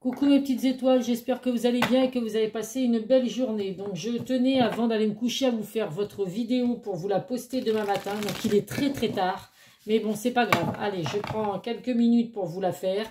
Coucou mes petites étoiles, j'espère que vous allez bien et que vous avez passé une belle journée. Donc je tenais avant d'aller me coucher à vous faire votre vidéo pour vous la poster demain matin. Donc il est très très tard, mais bon c'est pas grave. Allez, je prends quelques minutes pour vous la faire.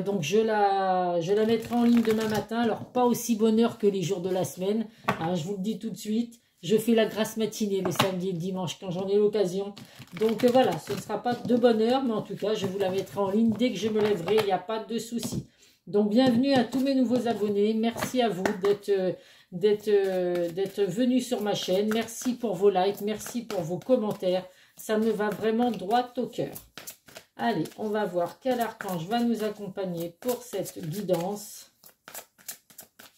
Donc je la mettrai en ligne demain matin. Alors pas aussi bonne heure que les jours de la semaine, hein, je vous le dis tout de suite. Je fais la grasse matinée le samedi et le dimanche quand j'en ai l'occasion. Donc voilà, ce ne sera pas de bonne heure, mais en tout cas je vous la mettrai en ligne dès que je me lèverai, il n'y a pas de souci. Donc bienvenue à tous mes nouveaux abonnés, merci à vous d'être venus sur ma chaîne, merci pour vos likes, merci pour vos commentaires, ça me va vraiment droit au cœur. Allez, on va voir quel archange va nous accompagner pour cette guidance.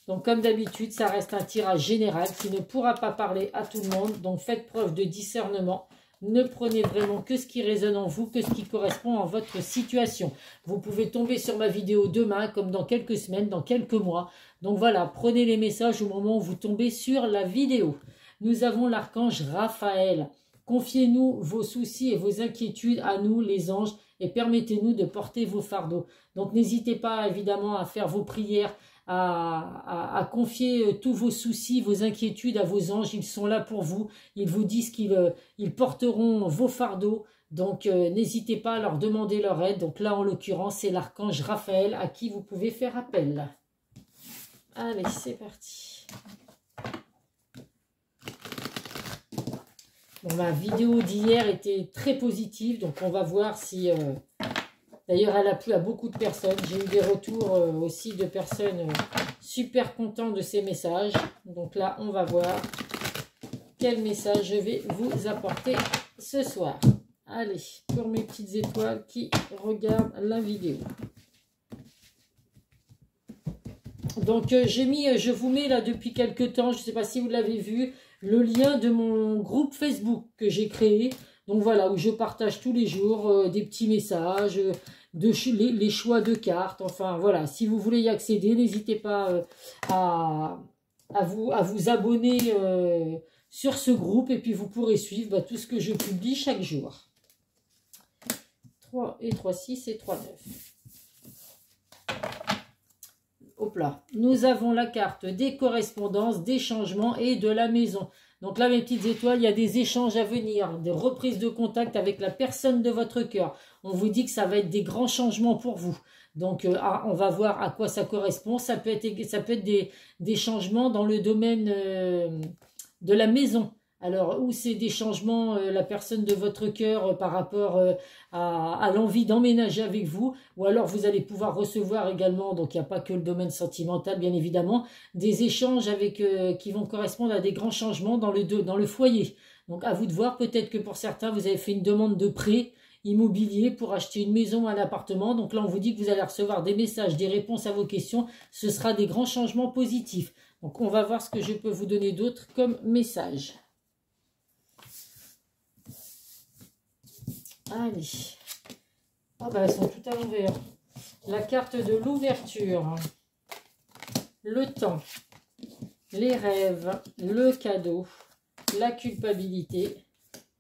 Donc comme d'habitude, ça reste un tirage général qui ne pourra pas parler à tout le monde, donc faites preuve de discernement. Ne prenez vraiment que ce qui résonne en vous, que ce qui correspond à votre situation. Vous pouvez tomber sur ma vidéo demain, comme dans quelques semaines, dans quelques mois. Donc voilà, prenez les messages au moment où vous tombez sur la vidéo. Nous avons l'archange Raphaël. Confiez-nous vos soucis et vos inquiétudes à nous, les anges, et permettez-nous de porter vos fardeaux. Donc n'hésitez pas évidemment à faire vos prières, à confier tous vos soucis, vos inquiétudes à vos anges. Ils sont là pour vous. Ils vous disent qu'ils porteront vos fardeaux. Donc n'hésitez pas à leur demander leur aide. Donc là en l'occurrence c'est l'archange Raphaël à qui vous pouvez faire appel. Allez, c'est parti. Bon, ma vidéo d'hier était très positive. Donc on va voir si... D'ailleurs, elle a plu à beaucoup de personnes. J'ai eu des retours aussi de personnes super contentes de ces messages. Donc là, on va voir quel message je vais vous apporter ce soir. Allez, pour mes petites étoiles qui regardent la vidéo. Donc, je vous mets là depuis quelques temps, je ne sais pas si vous l'avez vu, le lien de mon groupe Facebook que j'ai créé. Donc voilà, où je partage tous les jours des petits messages, les choix de cartes. Enfin voilà, si vous voulez y accéder, n'hésitez pas à vous abonner sur ce groupe. Et puis vous pourrez suivre tout ce que je publie chaque jour. 3 et 3, 6 et 3, 9. Hop là. Nous avons la carte des correspondances, des changements et de la maison. Donc là, mes petites étoiles, il y a des échanges à venir, des reprises de contact avec la personne de votre cœur. On vous dit que ça va être des grands changements pour vous. Donc, on va voir à quoi ça correspond. Ça peut être des changements dans le domaine de la maison. Alors, où c'est des changements, la personne de votre cœur par rapport à l'envie d'emménager avec vous, ou alors vous allez pouvoir recevoir également, donc il n'y a pas que le domaine sentimental, bien évidemment, des échanges qui vont correspondre à des grands changements dans le foyer. Donc, à vous de voir, peut-être que pour certains, vous avez fait une demande de prêt immobilier pour acheter une maison ou un appartement. Donc là, on vous dit que vous allez recevoir des messages, des réponses à vos questions. Ce sera des grands changements positifs. Donc, on va voir ce que je peux vous donner d'autre comme message. Allez, ah bah, elles sont toutes à l'envers. La carte de l'ouverture, le temps, les rêves, le cadeau, la culpabilité,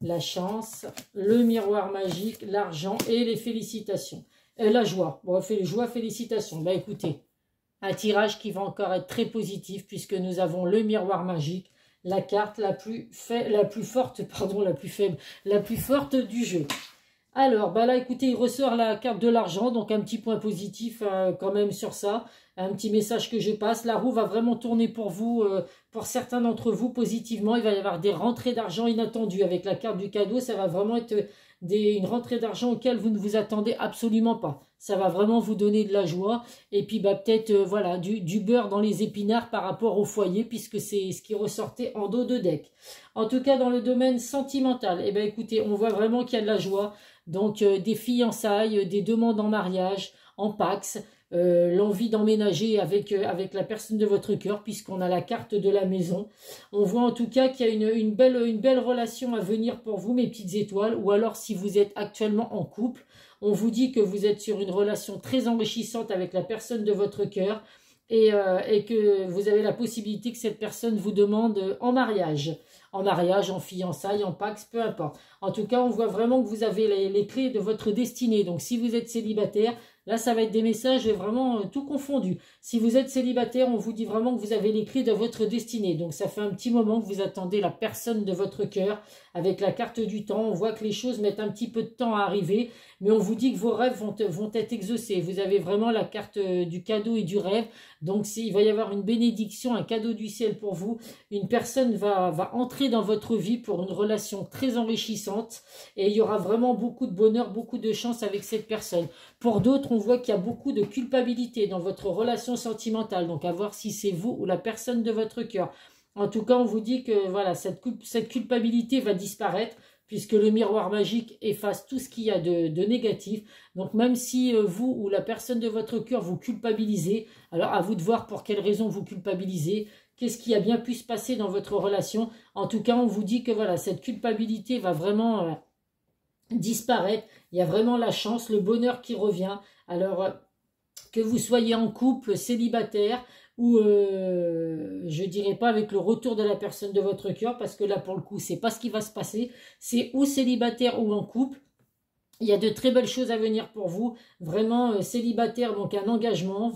la chance, le miroir magique, l'argent et les félicitations. Et la joie. Bon, joie, félicitations. Bah écoutez, un tirage qui va encore être très positif puisque nous avons le miroir magique, la carte la plus forte du jeu. Alors, bah là, écoutez, il ressort la carte de l'argent, donc un petit point positif quand même sur ça, un petit message que je passe. La roue va vraiment tourner pour vous, pour certains d'entre vous, positivement. Il va y avoir des rentrées d'argent inattendues. Avec la carte du cadeau, ça va vraiment être une rentrée d'argent auquel vous ne vous attendez absolument pas. Ça va vraiment vous donner de la joie. Et puis, bah, peut-être, voilà, du beurre dans les épinards par rapport au foyer, puisque c'est ce qui ressortait en dos de deck. En tout cas, dans le domaine sentimental, eh ben, écoutez, on voit vraiment qu'il y a de la joie. Donc, des fiançailles, des demandes en mariage, en Pax, l'envie d'emménager avec la personne de votre cœur, puisqu'on a la carte de la maison. On voit en tout cas qu'il y a une belle relation à venir pour vous, mes petites étoiles, ou alors si vous êtes actuellement en couple, on vous dit que vous êtes sur une relation très enrichissante avec la personne de votre cœur et que vous avez la possibilité que cette personne vous demande en mariage, en fiançailles, en Pax, peu importe. En tout cas, on voit vraiment que vous avez les clés de votre destinée. Donc, si vous êtes célibataire, Là, ça va être des messages vraiment tout confondus. Si vous êtes célibataire, on vous dit vraiment que vous avez les clés de votre destinée. Donc, ça fait un petit moment que vous attendez la personne de votre cœur. Avec la carte du temps, on voit que les choses mettent un petit peu de temps à arriver. Mais on vous dit que vos rêves vont être exaucés. Vous avez vraiment la carte du cadeau et du rêve. Donc, il va y avoir une bénédiction, un cadeau du ciel pour vous. Une personne va entrer dans votre vie pour une relation très enrichissante. Et il y aura vraiment beaucoup de bonheur, beaucoup de chance avec cette personne. Pour d'autres, on voit qu'il y a beaucoup de culpabilité dans votre relation sentimentale. Donc, à voir si c'est vous ou la personne de votre cœur. En tout cas, on vous dit que voilà, cette culpabilité va disparaître puisque le miroir magique efface tout ce qu'il y a de négatif. Donc, même si vous ou la personne de votre cœur vous culpabilisez, alors à vous de voir pour quelles raisons vous culpabilisez, qu'est-ce qui a bien pu se passer dans votre relation. En tout cas, on vous dit que voilà, cette culpabilité va vraiment disparaître. Il y a vraiment la chance, le bonheur qui revient. Alors, que vous soyez en couple, célibataire, ou je dirais pas avec le retour de la personne de votre cœur, parce que là, pour le coup, c'est pas ce qui va se passer. C'est ou célibataire ou en couple. Il y a de très belles choses à venir pour vous. Vraiment célibataire, donc un engagement.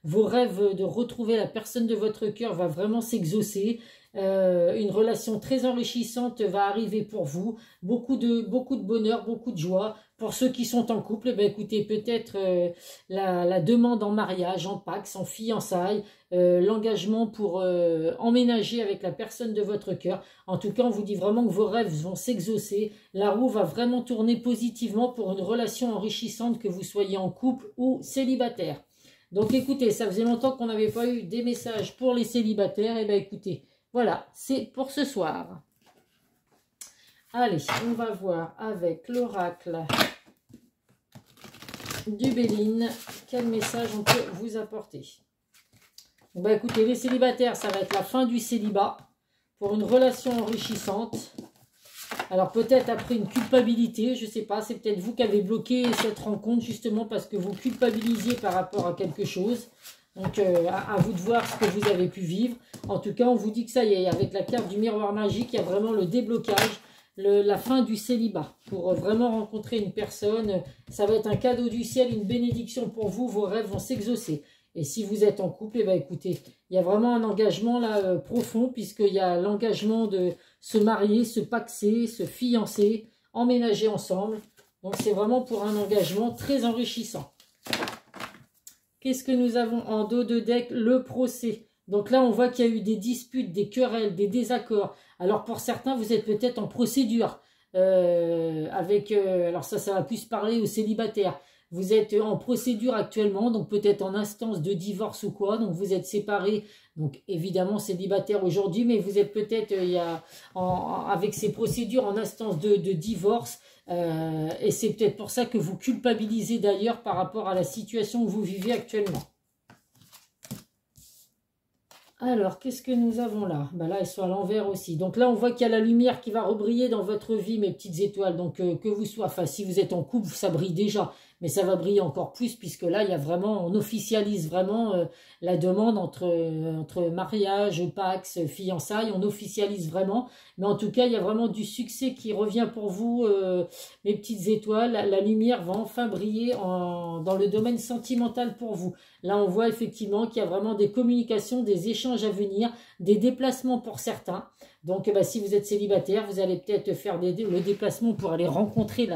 Vos rêves de retrouver la personne de votre cœur va vraiment s'exaucer. Une relation très enrichissante va arriver pour vous. Beaucoup de bonheur, beaucoup de joie. Pour ceux qui sont en couple, ben écoutez, peut-être la demande en mariage, en Pacs, en fiançailles, l'engagement pour emménager avec la personne de votre cœur. En tout cas, on vous dit vraiment que vos rêves vont s'exaucer. La roue va vraiment tourner positivement pour une relation enrichissante, que vous soyez en couple ou célibataire. Donc écoutez, ça faisait longtemps qu'on n'avait pas eu des messages pour les célibataires. Et bien écoutez, voilà, c'est pour ce soir. Allez, on va voir avec l'oracle du Béline quel message on peut vous apporter. Bah écoutez, les célibataires, ça va être la fin du célibat pour une relation enrichissante. Alors peut-être après une culpabilité, je ne sais pas, c'est peut-être vous qui avez bloqué cette rencontre justement parce que vous culpabilisiez par rapport à quelque chose. Donc à vous de voir ce que vous avez pu vivre. En tout cas, on vous dit que ça y est, avec la carte du miroir magique, il y a vraiment le déblocage. La fin du célibat, pour vraiment rencontrer une personne. Ça va être un cadeau du ciel, une bénédiction pour vous, vos rêves vont s'exaucer. Et si vous êtes en couple, eh bien, écoutez, il y a vraiment un engagement là profond, puisqu'il y a l'engagement de se marier, se paxer, se fiancer, emménager ensemble. Donc c'est vraiment pour un engagement très enrichissant. Qu'est-ce que nous avons en dos de deck? Le procès. Donc là, on voit qu'il y a eu des disputes, des querelles, des désaccords. Alors pour certains, vous êtes peut-être en procédure alors ça va plus parler aux célibataires. Vous êtes en procédure actuellement, donc peut-être en instance de divorce ou quoi. Donc vous êtes séparés, donc évidemment célibataire aujourd'hui, mais vous êtes peut-être avec ces procédures en instance de divorce. Et c'est peut-être pour ça que vous culpabilisez d'ailleurs par rapport à la situation que vous vivez actuellement. Alors, qu'est-ce que nous avons là? Ben là, elles sont à l'envers aussi. Donc là, on voit qu'il y a la lumière qui va rebriller dans votre vie, mes petites étoiles. Donc, que vous soyez, enfin, si vous êtes en couple, ça brille déjà. Mais ça va briller encore plus, puisque là, il y a vraiment, on officialise vraiment la demande entre mariage, pax, fiançailles. On officialise vraiment. Mais en tout cas, il y a vraiment du succès qui revient pour vous, mes petites étoiles. La lumière va enfin briller dans le domaine sentimental pour vous. Là, on voit effectivement qu'il y a vraiment des communications, des échanges à venir, des déplacements pour certains. Donc, si vous êtes célibataire, vous allez peut-être faire le déplacement pour aller rencontrer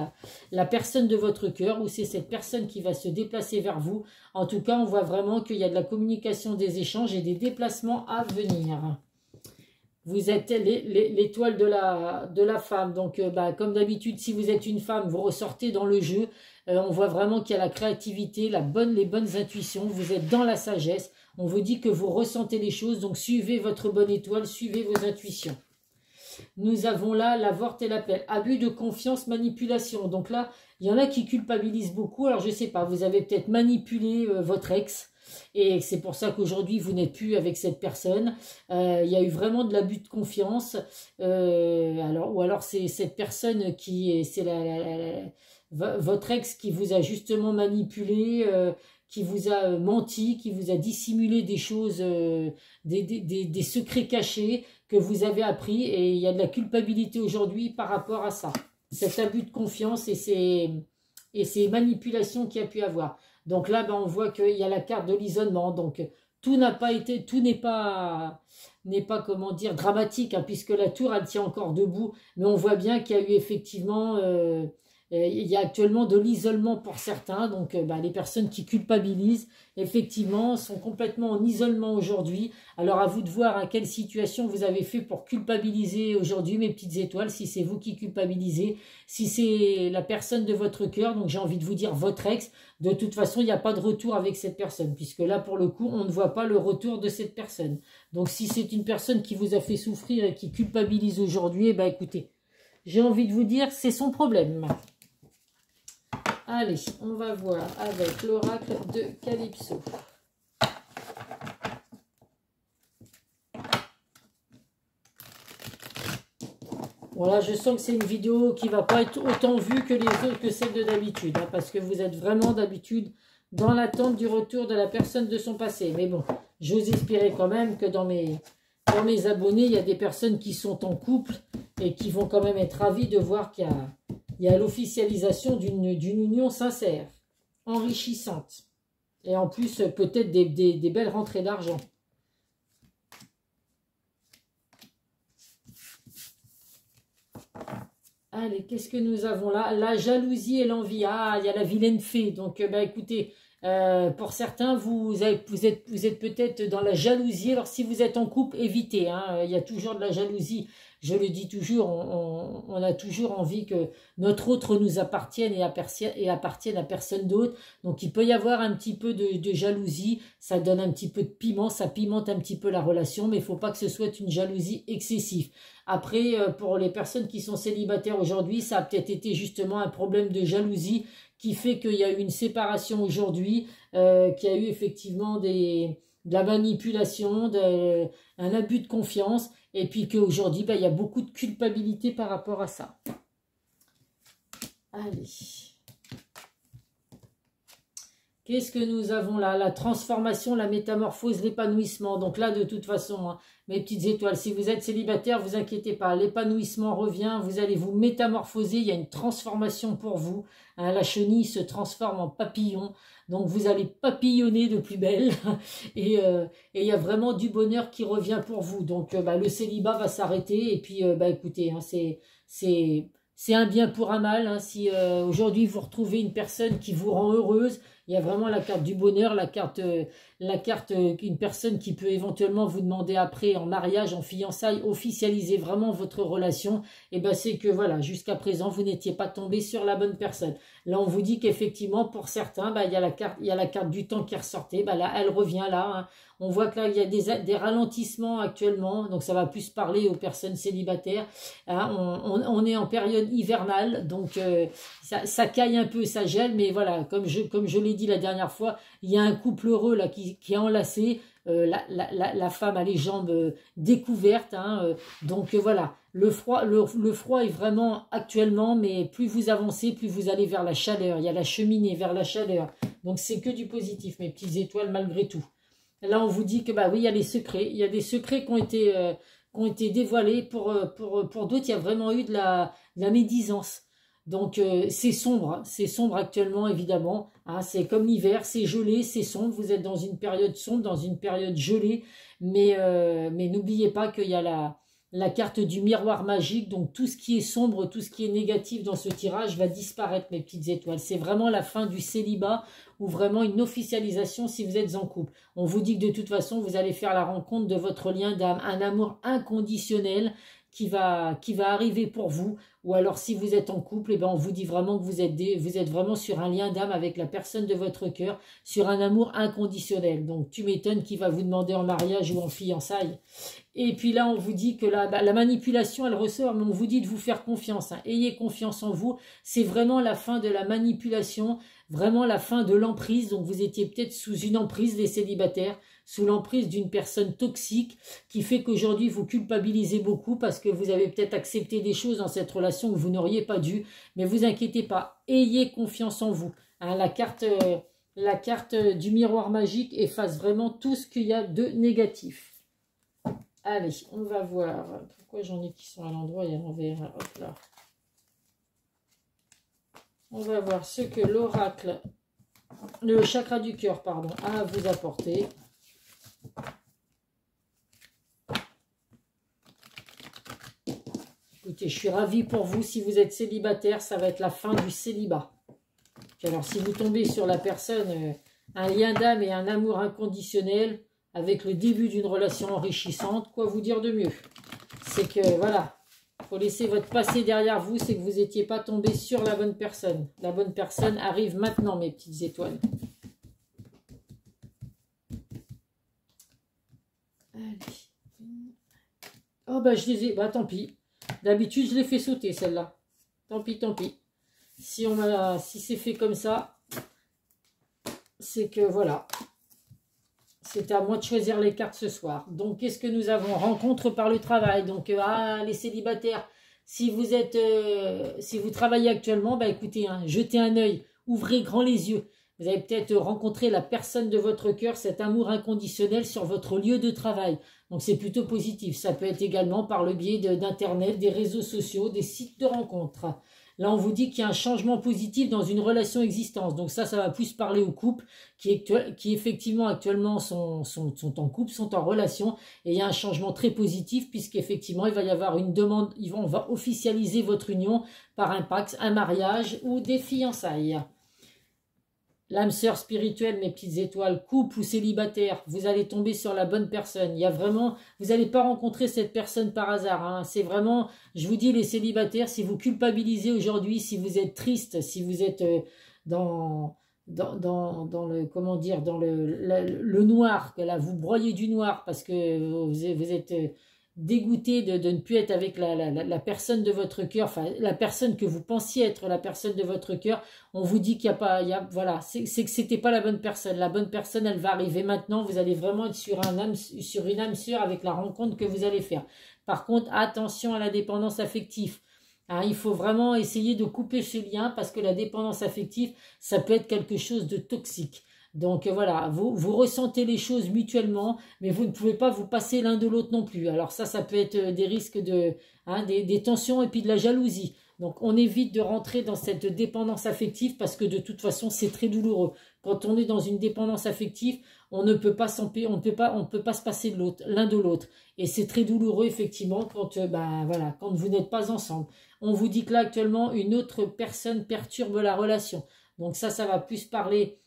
la personne de votre cœur, ou c'est cette personne qui va se déplacer vers vous. En tout cas, on voit vraiment qu'il y a de la communication, des échanges et des déplacements à venir. Vous êtes l'étoile de la femme. Donc, comme d'habitude, si vous êtes une femme, vous ressortez dans le jeu. On voit vraiment qu'il y a la créativité, les bonnes intuitions. Vous êtes dans la sagesse. On vous dit que vous ressentez les choses. Donc, suivez votre bonne étoile, suivez vos intuitions. Nous avons là la vorte et l'appel. Abus de confiance, manipulation. Donc là, il y en a qui culpabilisent beaucoup. Alors, je ne sais pas, vous avez peut-être manipulé votre ex. Et c'est pour ça qu'aujourd'hui, vous n'êtes plus avec cette personne. Il y a eu vraiment de l'abus de confiance. Ou alors, c'est cette personne c'est votre ex qui vous a justement manipulé, qui vous a menti, qui vous a dissimulé des choses, des secrets cachés que vous avez appris. Et il y a de la culpabilité aujourd'hui par rapport à ça. Cet abus de confiance et et ces manipulations qu'il y a pu avoir. Donc là, ben, on voit qu'il y a la carte de l'isolement. Donc tout n'a pas été, tout n'est pas comment dire dramatique, hein, puisque la tour elle tient encore debout. Mais on voit bien qu'il y a eu effectivement, il y a actuellement de l'isolement pour certains. Donc ben, les personnes qui culpabilisent effectivement sont complètement en isolement aujourd'hui. Alors à vous de voir à quelle situation vous avez fait pour culpabiliser aujourd'hui, mes petites étoiles, si c'est vous qui culpabilisez, si c'est la personne de votre cœur, donc j'ai envie de vous dire votre ex, de toute façon il n'y a pas de retour avec cette personne, puisque là pour le coup on ne voit pas le retour de cette personne. Donc si c'est une personne qui vous a fait souffrir et qui culpabilise aujourd'hui, eh ben écoutez, j'ai envie de vous dire c'est son problème. Allez, on va voir avec l'oracle de Calypso. Voilà, je sens que c'est une vidéo qui ne va pas être autant vue que les autres, que celle de d'habitude, hein, parce que vous êtes vraiment d'habitude dans l'attente du retour de la personne de son passé. Mais bon, j'ose espérer quand même que dans mes abonnés, il y a des personnes qui sont en couple et qui vont quand même être ravis de voir qu'il y a l'officialisation d'une union sincère, enrichissante. Et en plus, peut-être des belles rentrées d'argent. Allez, qu'est-ce que nous avons là? La jalousie et l'envie. Ah, il y a la vilaine fée. Donc, bah, écoutez, pour certains, vous êtes peut-être dans la jalousie. Alors, si vous êtes en couple, évitez. Hein, il y a toujours de la jalousie. Je le dis toujours, on a toujours envie que notre autre nous appartienne et appartienne à personne d'autre. Donc, il peut y avoir un petit peu de jalousie. Ça donne un petit peu de piment, ça pimente un petit peu la relation. Mais il ne faut pas que ce soit une jalousie excessive. Après, pour les personnes qui sont célibataires aujourd'hui, ça a peut-être été justement un problème de jalousie qui fait qu'il y a eu une séparation aujourd'hui, qu'il y a eu effectivement de la manipulation, un abus de confiance, et puis qu'aujourd'hui, il y a beaucoup de culpabilité par rapport à ça. Allez. Qu'est-ce que nous avons là? La transformation, la métamorphose, l'épanouissement. Donc là, de toute façon, hein, mes petites étoiles, si vous êtes célibataire, vous inquiétez pas. L'épanouissement revient, vous allez vous métamorphoser. Il y a une transformation pour vous. Hein, la chenille se transforme en papillon. Donc vous allez papillonner de plus belle. Et il y a vraiment du bonheur qui revient pour vous. Donc le célibat va s'arrêter. Et puis, écoutez, hein, c'est un bien pour un mal. Hein, si aujourd'hui vous retrouvez une personne qui vous rend heureuse, il y a vraiment la carte du bonheur, la carte une personne qui peut éventuellement vous demander après en mariage, en fiançailles, officialiser vraiment votre relation. Et ben c'est que voilà, jusqu'à présent vous n'étiez pas tombé sur la bonne personne. Là on vous dit qu'effectivement pour certains, il y a la carte du temps qui ressortait. Là elle revient là. Hein. On voit que là il y a des ralentissements actuellement, donc ça va plus parler aux personnes célibataires. Hein. On est en période hivernale, donc ça caille un peu, ça gèle, mais voilà, comme je l'ai dit la dernière fois, il y a un couple heureux là qui est enlacé. La femme a les jambes découvertes, hein, donc voilà, le froid est vraiment actuellement, mais plus vous avancez, plus vous allez vers la chaleur. Il y a la cheminée vers la chaleur, donc c'est que du positif, mes petites étoiles, malgré tout. Là on vous dit que oui, il y a les secrets, il y a des secrets qui ont été dévoilés. Pour d'autres, il y a vraiment eu de la médisance. Donc c'est sombre actuellement évidemment, hein, c'est comme l'hiver, c'est gelé, c'est sombre, vous êtes dans une période sombre, dans une période gelée, mais n'oubliez pas qu'il y a la carte du miroir magique, donc tout ce qui est sombre, tout ce qui est négatif dans ce tirage va disparaître, mes petites étoiles. C'est vraiment la fin du célibat ou vraiment une officialisation si vous êtes en couple. On vous dit que de toute façon, vous allez faire la rencontre de votre lien d'âme, un amour inconditionnel qui va arriver pour vous. Ou alors si vous êtes en couple, on vous dit vraiment que vous êtes vraiment sur un lien d'âme avec la personne de votre cœur, sur un amour inconditionnel. Donc tu m'étonnes qui va vous demander en mariage ou en fiançailles. Et puis là on vous dit que la manipulation elle ressort, mais on vous dit de vous faire confiance. Hein. Ayez confiance en vous, c'est vraiment la fin de la manipulation, vraiment la fin de l'emprise. Donc vous étiez peut-être sous une emprise, les célibataires, sous l'emprise d'une personne toxique qui fait qu'aujourd'hui vous culpabilisez beaucoup parce que vous avez peut-être accepté des choses dans cette relation que vous n'auriez pas dû. Mais vous inquiétez pas, ayez confiance en vous. Hein, la carte du miroir magique efface vraiment tout ce qu'il y a de négatif. Allez, on va voir. Pourquoi j'en ai qui sont à l'endroit et à l'envers? Hop là. On va voir ce que l'oracle, le chakra du cœur, pardon, a à vous apporter. Écoutez, je suis ravie pour vous. Si vous êtes célibataire, ça va être la fin du célibat. Puis alors, si vous tombez sur la personne, un lien d'âme et un amour inconditionnel, avec le début d'une relation enrichissante, quoi vous dire de mieux? C'est que, voilà, il faut laisser votre passé derrière vous, c'est que vous n'étiez pas tombé sur la bonne personne. La bonne personne arrive maintenant, mes petites étoiles. Allez. Oh, bah, je les ai... Bah, tant pis. D'habitude, je les fais sauter, celle-là. Tant pis, tant pis. Si c'est fait comme ça, c'est que, voilà. C'est à moi de choisir les cartes ce soir. Donc, qu'est-ce que nous avons? Rencontre par le travail. Donc, les célibataires, si vous travaillez actuellement, bah écoutez, hein, jetez un œil, ouvrez grand les yeux. Vous allez peut-être rencontrer la personne de votre cœur, cet amour inconditionnel sur votre lieu de travail. Donc, c'est plutôt positif. Ça peut être également par le biais d'Internet, des réseaux sociaux, des sites de rencontres. Là, on vous dit qu'il y a un changement positif dans une relation existante. Donc ça va plus parler aux couples qui effectivement actuellement sont en couple, sont en relation. Et il y a un changement très positif puisqu'effectivement, il va y avoir une demande, on va officialiser votre union par un pacte, un mariage ou des fiançailles. L'âme sœur spirituelle, mes petites étoiles, couple ou célibataire, vous allez tomber sur la bonne personne. Il y a vraiment, vous n'allez pas rencontrer cette personne par hasard. Hein. C'est vraiment, je vous dis les célibataires, si vous culpabilisez aujourd'hui, si vous êtes triste, si vous êtes dans le, comment dire, dans le noir, que là vous broyez du noir parce que vous êtes dégoûté de ne plus être avec la personne de votre cœur, enfin la personne que vous pensiez être la personne de votre cœur, on vous dit qu'il n'y a pas, voilà, c'est que c'était pas la bonne personne. La bonne personne, elle va arriver maintenant. Vous allez vraiment être sur une âme sœur avec la rencontre que vous allez faire. Par contre, attention à la dépendance affective. Hein, il faut vraiment essayer de couper ce lien parce que la dépendance affective, ça peut être quelque chose de toxique. Donc voilà, vous ressentez les choses mutuellement, mais vous ne pouvez pas vous passer l'un de l'autre non plus. Alors ça peut être des risques des tensions et puis de la jalousie. Donc on évite de rentrer dans cette dépendance affective parce que de toute façon c'est très douloureux. Quand on est dans une dépendance affective, on ne peut pas se passer de l'un de l'autre. Et c'est très douloureux effectivement quand quand vous n'êtes pas ensemble. On vous dit que là actuellement une autre personne perturbe la relation. Donc ça va plus parler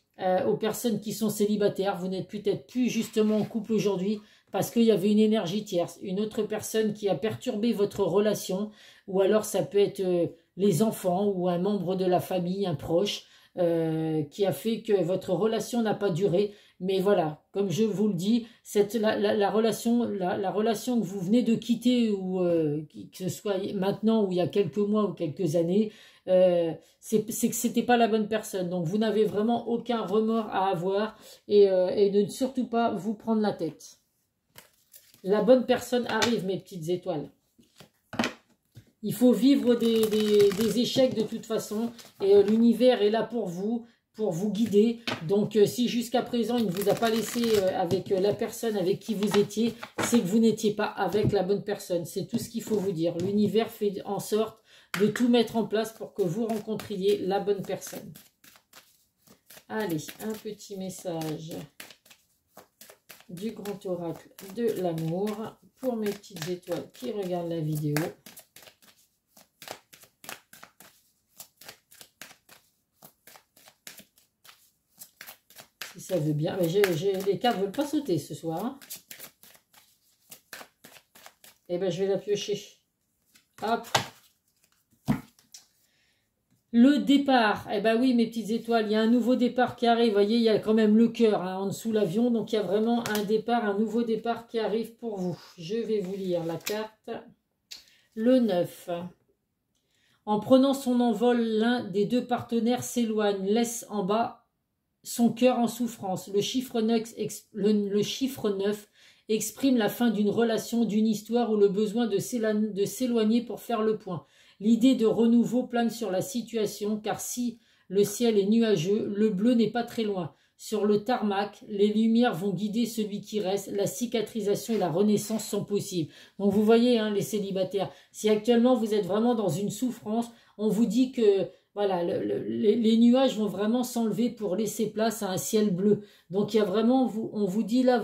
aux personnes qui sont célibataires. Vous n'êtes peut-être plus justement en couple aujourd'hui parce qu'il y avait une énergie tierce, une autre personne qui a perturbé votre relation, ou alors ça peut être les enfants ou un membre de la famille, un proche, qui a fait que votre relation n'a pas duré. Mais voilà, comme je vous le dis, la relation que vous venez de quitter, ou que ce soit maintenant ou il y a quelques mois ou quelques années, c'est que c'était pas la bonne personne. Donc vous n'avez vraiment aucun remords à avoir et de ne surtout pas vous prendre la tête. La bonne personne arrive, mes petites étoiles. Il faut vivre des échecs de toute façon et l'univers est là pour vous guider. Donc si jusqu'à présent il ne vous a pas laissé avec la personne avec qui vous étiez, c'est que vous n'étiez pas avec la bonne personne. C'est tout ce qu'il faut vous dire. L'univers fait en sorte de tout mettre en place pour que vous rencontriez la bonne personne. Allez, un petit message du grand oracle de l'amour pour mes petites étoiles qui regardent la vidéo. Si ça veut bien. Mais les cartes ne veulent pas sauter ce soir. Hein. Et ben je vais la piocher. Hop. Le départ, eh ben oui mes petites étoiles, il y a un nouveau départ qui arrive, vous voyez, il y a quand même le cœur hein, en dessous l'avion, donc il y a vraiment un départ, un nouveau départ qui arrive pour vous. Je vais vous lire la carte. Le 9. En prenant son envol, l'un des deux partenaires s'éloigne, laisse en bas son cœur en souffrance. Le chiffre 9 exprime la fin d'une relation, d'une histoire ou le besoin de s'éloigner pour faire le point. L'idée de renouveau plane sur la situation, car si le ciel est nuageux, le bleu n'est pas très loin. Sur le tarmac, les lumières vont guider celui qui reste, la cicatrisation et la renaissance sont possibles. Donc vous voyez, hein, les célibataires, si actuellement vous êtes vraiment dans une souffrance, on vous dit que voilà, les nuages vont vraiment s'enlever pour laisser place à un ciel bleu. Donc il y a vraiment, on vous dit là,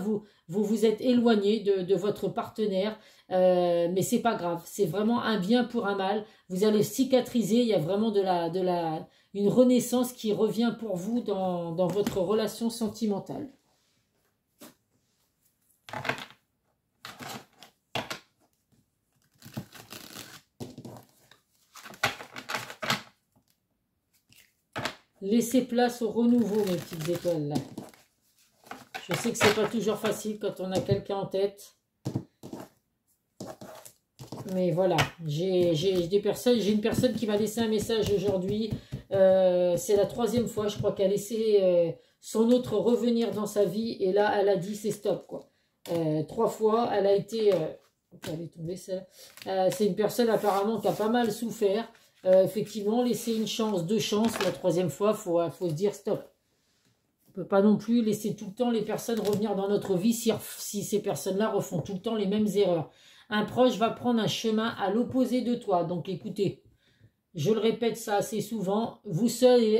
vous êtes éloigné de votre partenaire, mais c'est pas grave. C'est vraiment un bien pour un mal. Vous allez cicatriser. Il y a vraiment une renaissance qui revient pour vous dans votre relation sentimentale. Laissez place au renouveau, mes petites étoiles, là. Je sais que c'est pas toujours facile quand on a quelqu'un en tête. Mais voilà, j'ai une personne qui m'a laissé un message aujourd'hui. C'est la 3e fois, je crois, qu'elle a laissé son autre revenir dans sa vie. Et là, elle a dit c'est stop, quoi. 3 fois, elle a été... elle est tombée, celle-là. C'est une personne apparemment qui a pas mal souffert. Effectivement, laisser une chance, 2 chances. La 3e fois, faut se dire stop. On ne peut pas non plus laisser tout le temps les personnes revenir dans notre vie si ces personnes-là refont tout le temps les mêmes erreurs. Un proche va prendre un chemin à l'opposé de toi. Donc écoutez, je le répète ça assez souvent, vous seul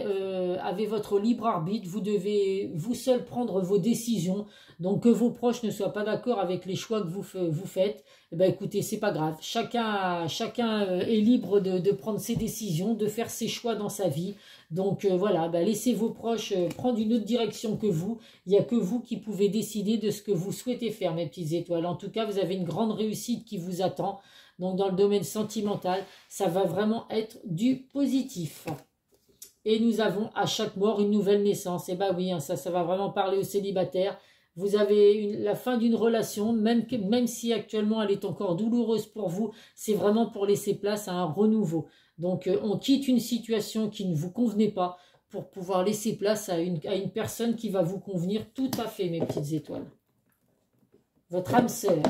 avez votre libre arbitre, vous devez vous seul prendre vos décisions. Donc que vos proches ne soient pas d'accord avec les choix que vous faites, eh ben écoutez, c'est pas grave. Chacun est libre de prendre ses décisions, de faire ses choix dans sa vie. Donc voilà, ben laissez vos proches prendre une autre direction que vous. Il n'y a que vous qui pouvez décider de ce que vous souhaitez faire, mes petites étoiles. En tout cas, vous avez une grande réussite qui vous attend. Donc dans le domaine sentimental, ça va vraiment être du positif. Et nous avons à chaque mort une nouvelle naissance. Et bah oui, hein, ça va vraiment parler aux célibataires. Vous avez la fin d'une relation, même si actuellement elle est encore douloureuse pour vous, c'est vraiment pour laisser place à un renouveau. Donc on quitte une situation qui ne vous convenait pas pour pouvoir laisser place à une personne qui va vous convenir tout à fait, mes petites étoiles. Votre âme sœur.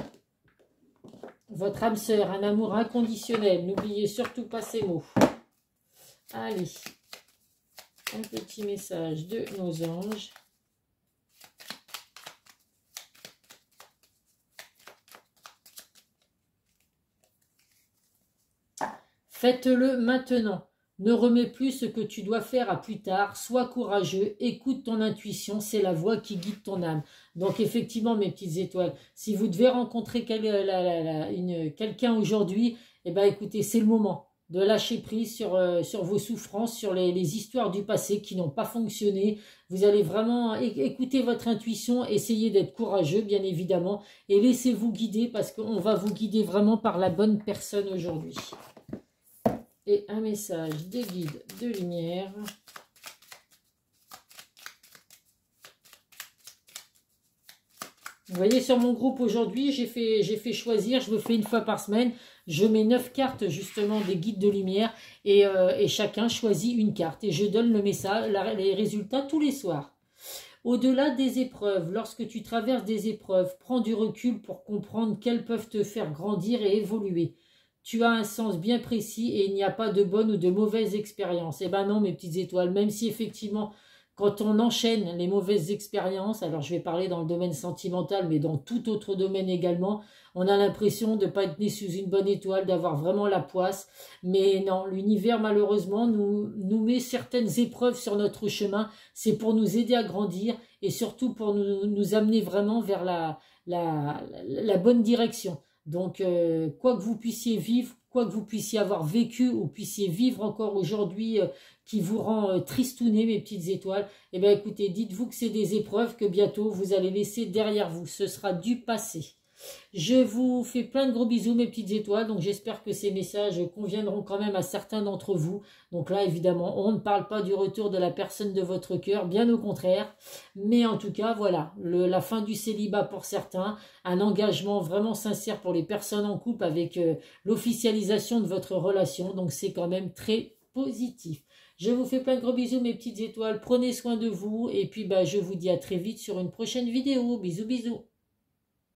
Votre âme sœur, un amour inconditionnel. N'oubliez surtout pas ces mots. Allez, un petit message de nos anges. Faites-le maintenant. Ne remets plus ce que tu dois faire à plus tard. Sois courageux, écoute ton intuition, c'est la voix qui guide ton âme. Donc effectivement, mes petites étoiles, si vous devez rencontrer quelqu'un aujourd'hui, eh ben, écoutez, c'est le moment de lâcher prise sur vos souffrances, sur les histoires du passé qui n'ont pas fonctionné. Vous allez vraiment écouter votre intuition, essayer d'être courageux, bien évidemment, et laissez-vous guider parce qu'on va vous guider vraiment par la bonne personne aujourd'hui. Et un message des guides de lumière. Vous voyez, sur mon groupe aujourd'hui, j'ai fait choisir, je le fais une fois par semaine, je mets 9 cartes justement des guides de lumière et chacun choisit une carte. Et je donne le message, les résultats tous les soirs. Au-delà des épreuves, lorsque tu traverses des épreuves, prends du recul pour comprendre qu'elles peuvent te faire grandir et évoluer. Tu as un sens bien précis et il n'y a pas de bonne ou de mauvaise expérience. Eh ben non, mes petites étoiles, même si effectivement, quand on enchaîne les mauvaises expériences, alors je vais parler dans le domaine sentimental, mais dans tout autre domaine également, on a l'impression de ne pas être né sous une bonne étoile, d'avoir vraiment la poisse. Mais non, l'univers, malheureusement, nous met certaines épreuves sur notre chemin. C'est pour nous aider à grandir et surtout pour nous amener vraiment vers la bonne direction. Donc, quoi que vous puissiez vivre, quoi que vous puissiez avoir vécu ou puissiez vivre encore aujourd'hui qui vous rend tristouné, mes petites étoiles, eh bien écoutez, dites-vous que c'est des épreuves que bientôt vous allez laisser derrière vous. Ce sera du passé. Je vous fais plein de gros bisous, mes petites étoiles. Donc j'espère que ces messages conviendront quand même à certains d'entre vous. Donc là, évidemment, on ne parle pas du retour de la personne de votre cœur, bien au contraire. Mais en tout cas, voilà, la fin du célibat pour certains, un engagement vraiment sincère pour les personnes en couple avec l'officialisation de votre relation. Donc c'est quand même très positif. Je vous fais plein de gros bisous, mes petites étoiles. Prenez soin de vous. Et puis, je vous dis à très vite sur une prochaine vidéo. Bisous, bisous.